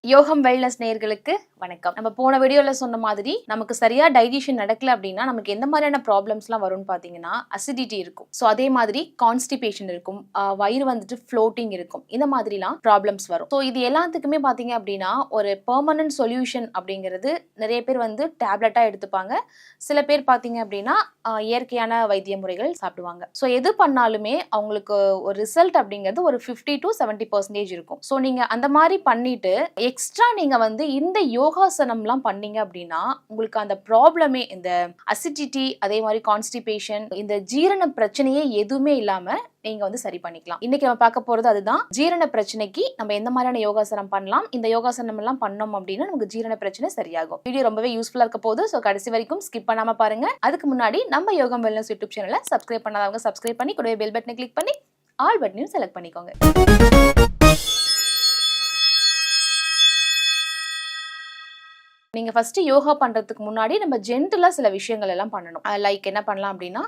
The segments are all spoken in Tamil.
யோகம் வெல்னஸ் நேயர்களுக்கு வணக்கம். நம்ம போன வீடியோல சொன்ன மாதிரி நமக்கு சரியா டைஜஷன் நடக்கல அப்படின்னா நமக்கு எந்த மாதிரியான ப்ராப்ளம்ஸ்லாம் வரும்னு பார்த்தீங்கன்னா அசிடிட்டி இருக்கும். ஸோ அதே மாதிரி கான்ஸ்டிபேஷன் இருக்கும், வயிறு வந்துட்டு ஃப்ளோட்டிங் இருக்கும். இந்த மாதிரிலாம் ப்ராப்ளம்ஸ் வரும். ஸோ இது எல்லாத்துக்குமே பார்த்தீங்க அப்படின்னா ஒரு பெர்மனன்ட் சொல்யூஷன் அப்படிங்கிறது நிறைய பேர் வந்து டேப்லெட்டா எடுத்துப்பாங்க. சில பேர் பார்த்தீங்க அப்படின்னா இயற்கையான வைத்திய முறைகள் சாப்பிடுவாங்க. ஸோ எது பண்ணாலுமே அவங்களுக்கு ஒரு ரிசல்ட் அப்படிங்கிறது ஒரு 50 to 70% இருக்கும். ஸோ நீங்க அந்த மாதிரி பண்ணிட்டு எக்ஸ்ட்ரா நீங்க வந்து இந்த யோகாசனம்லாம் பண்ணீங்க அப்படின்னா உங்களுக்கு அந்த ப்ராப்ளமே இந்த அசிடிட்டி அதே மாதிரி கான்ஸ்டிபேஷன் இந்த ஜீரண பிரச்சனையே எதுவுமே இல்லாம நீங்க வந்து சரி பண்ணிக்கலாம். இன்னைக்கு நம்ம பார்க்க போறது அதுதான், ஜீரண பிரச்சனைக்கு நம்ம எந்த மாதிரியான யோகாசனம் பண்ணலாம், இந்த யோகாசனம் எல்லாம் பண்ணோம் அப்படின்னா நமக்கு ஜீரண பிரச்சனை சரியாகும். வீடியோ ரொம்பவே யூஸ்ஃபுல்லா இருக்க போது, ஸோ கடைசி வரைக்கும் ஸ்கிப் பண்ணாம பாருங்க. அதுக்கு முன்னாடி நம்ம யோகம் வெல்னஸ் யூடியூப் சேனலை சப்ஸ்கிரைப் பண்ணாதவங்க சப்ஸ்கிரைப் பண்ணி கூடவே பெல் பட்டனை கிளிக் பண்ணி ஆல் பட்டனையும் செலக்ட் பண்ணிக்கோங்க. நீங்கள் ஃபஸ்ட்டு யோகா பண்ணுறதுக்கு முன்னாடி நம்ம ஜென்டலாக சில விஷயங்கள் எல்லாம் பண்ணணும். லைக் என்ன பண்ணலாம் அப்படின்னா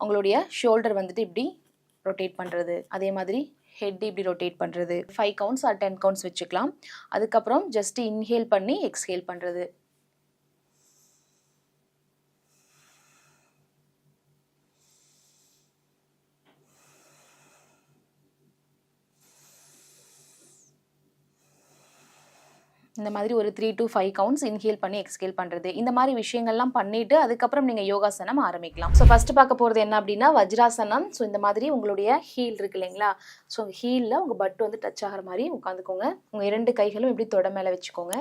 உங்களுடைய ஷோல்டர் வந்துட்டு இப்படி ரொட்டேட் பண்ணுறது, அதே மாதிரி ஹெட் இப்படி ரொட்டேட் பண்ணுறது, 5 கவுண்ட்ஸ் ஆர் 10 கவுண்ட்ஸ் வச்சுக்கலாம். அதுக்கப்புறம் ஜஸ்ட் இன்ஹேல் பண்ணி எக்ஸ்ஹேல் பண்ணுறது. இந்த மாதிரி ஒரு 3 to 5 கவுண்ட்ஸ் இன்ஹேல் பண்ணி எக்ஸ்ஹேல் பண்ணுறது, இந்த மாதிரி விஷயங்கள்லாம் பண்ணிவிட்டு அதுக்கப்புறம் நீங்கள் யோகாசனம் ஆரம்பிக்கலாம். ஸோ ஃபஸ்ட்டு பார்க்க போகிறது என்ன அப்படின்னா வஜ்ராசனம். ஸோ இந்த மாதிரி உங்களுடைய ஹீல் இருக்கு இல்லைங்களா, ஸோ ஹீலில் உங்கள் பட்டு வந்து டச் ஆகிற மாதிரி உட்காந்துக்கோங்க. உங்கள் 2 கைகளும் இப்படி தொட மேலே வச்சுக்கோங்க.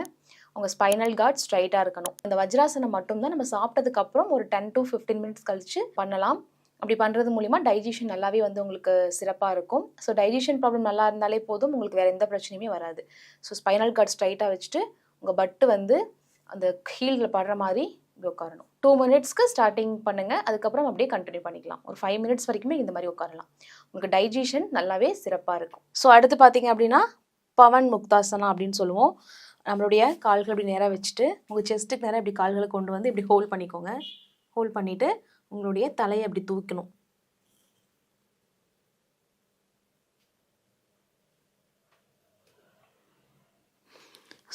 உங்கள் ஸ்பைனல் கார்ட் ஸ்ட்ரைட்டாக இருக்கணும். இந்த வஜ்ராசனம் மட்டும்தான் நம்ம சாப்பிட்டதுக்கப்புறம் ஒரு 10 to 15 மினிட்ஸ் கழித்து பண்ணலாம். அப்படி பண்ணுறது மூலிமா டைஜஷன் நல்லாவே வந்து உங்களுக்கு சிறப்பாக இருக்கும். ஸோ டைஜஷன் ப்ராப்ளம் நல்லா இருந்தாலே போதும், உங்களுக்கு வேறு எந்த பிரச்சனையுமே வராது. ஸோ ஸ்பைனல் கார்ட் ஸ்ட்ரைட்டாக வச்சுட்டு உங்கள் பட்டு வந்து அந்த ஹீலில் படுற மாதிரி இப்படி உட்காரணும். 2 மினிட்ஸ்க்கு ஸ்டார்டிங் பண்ணுங்கள், அதுக்கப்புறம் அப்படியே கண்டினியூ பண்ணிக்கலாம். ஒரு 5 மினிட்ஸ் வரைக்குமே இந்த மாதிரி உட்காரலாம். உங்களுக்கு டைஜஷன் நல்லாவே சிறப்பாக இருக்கும். ஸோ அடுத்து பார்த்தீங்க அப்படின்னா பவன் முக்தாசனா அப்படின்னு சொல்லுவோம். நம்மளுடைய கால்கள் இப்படி நேராக வச்சுட்டு உங்கள் செஸ்ட்டுக்கு நேராக இப்படி கால்களை கொண்டு வந்து இப்படி ஹோல்ட் பண்ணிக்கோங்க. ஹோல்ட் பண்ணிவிட்டு உங்களுடைய தலையை அப்படி தூக்கணும்.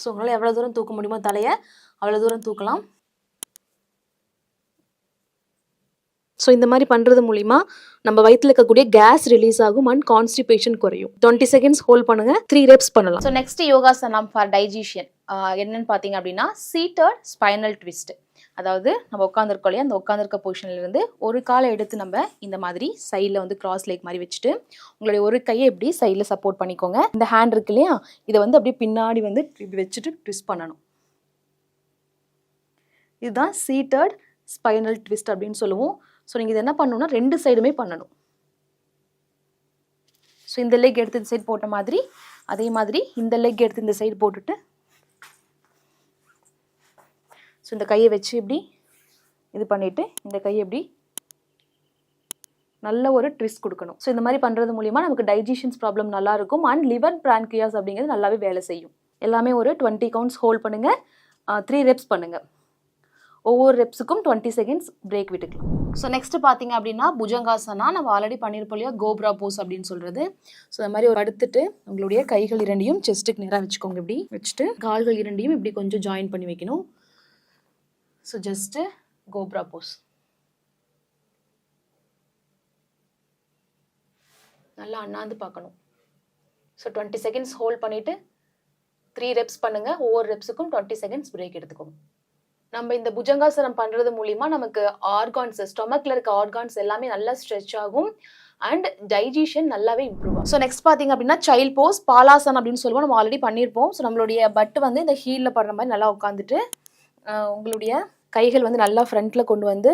ஸோ உங்களால் எவ்வளோ தூரம் தூக்க முடியுமோ தலையை அவ்வளோ தூரம் தூக்கலாம். ஸோ இந்த மாதிரி பண்ணுறது மூலிமா நம்ம வயிற்றில் இருக்கக்கூடிய கேஸ் ரிலீஸ் ஆகும் அண்ட் கான்ஸ்டிபேஷன் குறையும். 20 செகண்ட்ஸ் ஹோல்ட் பண்ணுங்க, 3 ரெப்ஸ் பண்ணலாம். ஸோ நெக்ஸ்ட் யோகாசனம் ஃபார் டைஜஷன் என்னன்னு பார்த்தீங்க அப்படின்னா சீட்டட் ஸ்பைனல் ட்விஸ்ட். அதாவது நம்ம உட்காந்துருக்கோம் இல்லையா, அந்த உட்காந்துருக்க பொசிஷன்லேருந்து ஒரு காலை எடுத்து நம்ம இந்த மாதிரி சைடில் வந்து கிராஸ் லேக் மாதிரி வச்சுட்டு உங்களுடைய ஒரு கையை இப்படி சைடில் சப்போர்ட் பண்ணிக்கோங்க. இந்த ஹேண்ட் இருக்கு இல்லையா, இதை வந்து அப்படியே பின்னாடி வந்து இப்படி வச்சுட்டு ட்விஸ்ட் பண்ணணும். இதுதான் சீட்டட் ஸ்பைனல் ட்விஸ்ட் அப்படின்னு சொல்லுவோம். ஸோ நீங்கள் இது என்ன பண்ணணும்னா 2 சைடுமே பண்ணணும். ஸோ இந்த லெக் எடுத்து இந்த சைடு போட்ட மாதிரி அதே மாதிரி இந்த லெக் எடுத்து இந்த சைடு போட்டுட்டு ஸோ இந்த கையை வச்சு இப்படி இது பண்ணிவிட்டு இந்த கையை இப்படி நல்ல ஒரு ட்விஸ்ட் கொடுக்கணும். ஸோ இந்த மாதிரி பண்ணுறது மூலிமா நமக்கு டைஜஷன்ஸ் ப்ராப்ளம் நல்லா இருக்கும் அண்ட் லிவர் பிரான்கியாஸ் அப்படிங்கிறது நல்லாவே வேலை செய்யும். எல்லாமே ஒரு 20 கவுண்ட்ஸ் ஹோல்ட் பண்ணுங்கள், 3 ரெப்ஸ் பண்ணுங்கள். ஒவ்வொரு ரெப்ஸுக்கும் 20 செகண்ட்ஸ் பிரேக் விட்டுக்கலாம். ஸோ நெக்ஸ்ட் பார்த்தீங்க அப்படின்னா புஜங்காசனா. நம்ம ஆல்ரெடி பண்ணியிருப்போம் இல்லையா கோப்ரா போஸ் அப்படின்னு சொல்கிறது. ஸோ இந்த மாதிரி ஒரு படுத்துட்டு உங்களுடைய கைகள் 2யும் செஸ்ட்டுக்கு நேராக வச்சுக்கோங்க. இப்படி வச்சுட்டு கால்கள் 2யும் இப்படி கொஞ்சம் ஜாயின் பண்ணி வைக்கணும். So just cobra Bose. நல்லா அண்ணாந்து பார்க்கணும். ஸோ 20 செகண்ட்ஸ் ஹோல்ட் பண்ணிவிட்டு 3 ரெப்ஸ் பண்ணுங்கள். ஒவ்வொரு ரெப்ஸுக்கும் 20 செகண்ட்ஸ் பிரேக் எடுத்துக்கோங்க. நம்ம இந்த புஜங்காசனம் பண்ணுறது மூலிமா நமக்கு ஆர்கான்ஸ், ஸ்டொமக்கில் இருக்க ஆர்கான்ஸ் எல்லாமே நல்லா ஸ்ட்ரெச் ஆகும் அண்ட் டைஜஷன் நல்லாவே இம்ப்ரூவ் ஆகும். ஸோ நெக்ஸ்ட் பார்த்தீங்க அப்படின்னா சைல்ட் போஸ் பாலாசன் அப்படின்னு சொல்லுவோம். நம்ம ஆல்ரெடி பண்ணியிருப்போம். ஸோ நம்மளுடைய பட்டு வந்து இந்த ஹீலில் படுற மாதிரி நல்லா உட்காந்துட்டு உங்களுடைய கைகள் வந்து நல்லா ஃப்ரண்ட்டில் கொண்டு வந்து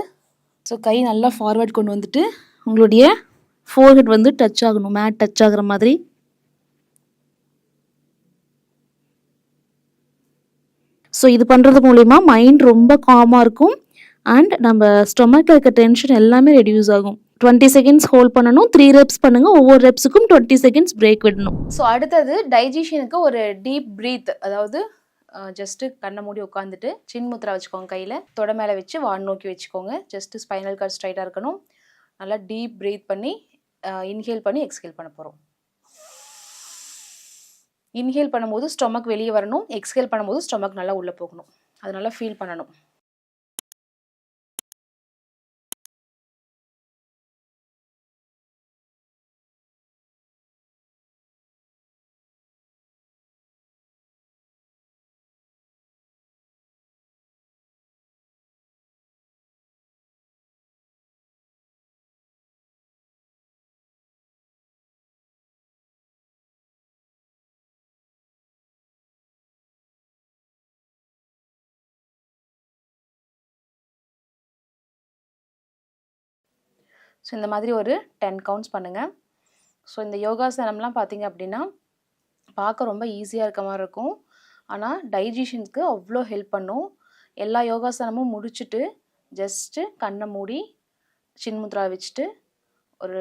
ஸோ கை நல்லா ஃபார்வர்ட் கொண்டு வந்துட்டு உங்களுடைய ஃபோர்ஹெட் வந்து டச் ஆகணும், மேட் டச் ஆகுற மாதிரி. ஸோ இது பண்ணுறது மூலிமா மைண்ட் ரொம்ப காமாக இருக்கும் அண்ட் நம்ம ஸ்டொமக்கில் இருக்க டென்ஷன் எல்லாமே ரெடியூஸ் ஆகும். 20 செகண்ட்ஸ் ஹோல்ட் பண்ணணும், 3 ரெப்ஸ் பண்ணுங்கள். ஒவ்வொரு ரெப்ஸுக்கும் 20 செகண்ட்ஸ் பிரேக் விடணும். ஸோ அடுத்தது டைஜஷனுக்கு ஒரு டீப் ப்ரீத். அதாவது ஜஸ்ட்டு கண்ணை மூடி உட்காந்துட்டு சின் முத்ரா வச்சுக்கோங்க. கையில் தொட மேலே வச்சு வான் நோக்கி வச்சுக்கோங்க. ஜஸ்ட்டு ஸ்பைனல் கார்ட் ஸ்ட்ரைட்டாக இருக்கணும். நல்லா டீப் ப்ரீத் பண்ணி இன்ஹேல் பண்ணி எக்ஸ்ஹேல் பண்ண போகிறோம். இன்ஹேல் பண்ணும்போது ஸ்டொமக் வெளியே வரணும், எக்ஸ்ஹேல் பண்ணும்போது ஸ்டொமக் நல்லா உள்ளே போகணும். அது நல்லா ஃபீல் பண்ணணும். ஸோ இந்த மாதிரி ஒரு 10 கவுண்ட்ஸ் பண்ணுங்கள். ஸோ இந்த யோகாசனம்லாம் பார்த்தீங்க அப்படின்னா பார்க்க ரொம்ப ஈஸியாக இருக்க மாதிரி இருக்கும், ஆனால் டைஜஷனுக்கு அவ்வளோ ஹெல்ப் பண்ணும். எல்லா யோகாசனமும் முடிச்சுட்டு ஜஸ்ட்டு கண்ணை மூடி சின்முத்ரா வச்சுட்டு ஒரு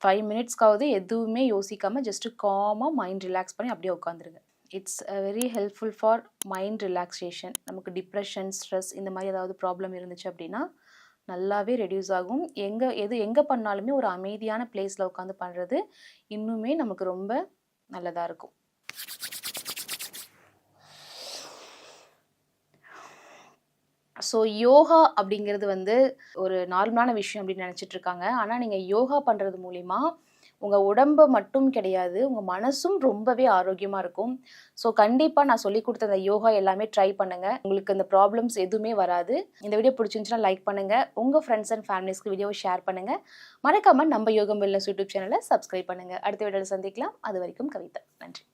5 மினிட்ஸ்க்காவது எதுவுமே யோசிக்காமல் ஜஸ்ட்டு காமாக மைண்ட் ரிலாக்ஸ் பண்ணி அப்படியே உட்காந்துருங்க. It's very helpful for mind relaxation. நமக்கு டிப்ரெஷன், ஸ்ட்ரெஸ் இந்த மாதிரி ஏதாவது ப்ராப்ளம் இருந்துச்சு அப்படின்னா நல்லாவே ரெடியூஸ் ஆகும். எங்கே பண்ணாலுமே ஒரு அமைதியான பிளேஸில் உட்காந்து பண்ணுறது இன்னுமே நமக்கு ரொம்ப நல்லதாக இருக்கும். ஸோ யோகா அப்படிங்கிறது வந்து ஒரு நார்மலான விஷயம் அப்படின்னு நினச்சிட்டு இருக்காங்க. ஆனால் நீங்கள் யோகா பண்ணுறது மூலிமா உங்கள் உடம்பு மட்டும் கிடையாது, உங்கள் மனசும் ரொம்பவே ஆரோக்கியமாக இருக்கும். ஸோ கண்டிப்பாக நான் சொல்லி கொடுத்த அந்த யோகா எல்லாமே ட்ரை பண்ணுங்கள். உங்களுக்கு இந்த ப்ராப்ளம்ஸ் எதுவுமே வராது. இந்த வீடியோ பிடிச்சிருந்துச்சுன்னா லைக் பண்ணுங்கள். உங்கள் ஃப்ரெண்ட்ஸ் அண்ட் ஃபேமிலிஸ்க்கு வீடியோவை ஷேர் பண்ணுங்கள். மறக்காமல் நம்ம யோகம் வெல்னஸ் யூடியூப் சேனலை சப்ஸ்கிரைப் பண்ணுங்கள். அடுத்த வீடியோவில் சந்திக்கலாம். அது வரைக்கும் கவிதா. நன்றி.